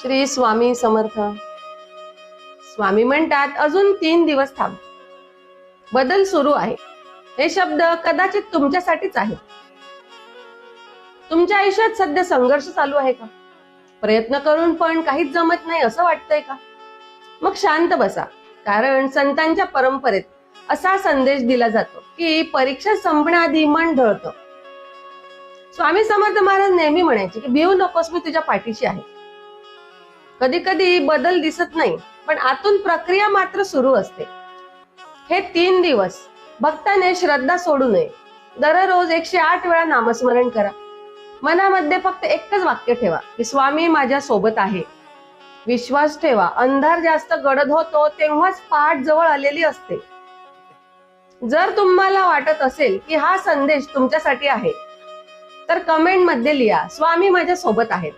श्री स्वामी समर्थ. स्वामी म्हणतात अजून 3 दिवस थांब, बदल सुरू आहे. हे शब्द कदाचित तुमच्यासाठीच आहेत. तुमच्या आयुष्यात सध्या संघर्ष चालू आहे का? प्रयत्न करून पण काहीच जमत नाही असं वाटतंय का? मग शांत बसा, कारण संतांच्या परंपरेत असा संदेश दिला जातो की परीक्षा संपण्याआधी मन ढळतं. स्वामी समर्थ महाराज नेहमी म्हणायचे की भिवू नकोस, मी तुझ्या पाठीशी आहे. कधी कधी बदल दिसत नाही, पण आतून प्रक्रिया मात्र सुरू असते. हे 3 दिवस भक्ताने श्रद्धा सोडू नये. दररोज 108 वेळा नामस्मरण करा. मनामध्ये फक्त एकच वाक्य ठेवा की स्वामी माझ्या सोबत आहे. विश्वास ठेवा, अंधार जास्त गडद होतो तेव्हाच पहाट जवळ आलेली असते. जर तुम्हाला वाटत असेल की हा संदेश तुमच्यासाठी आहे, तर कमेंट मध्ये लिहा, स्वामी माझ्या सोबत आहेत.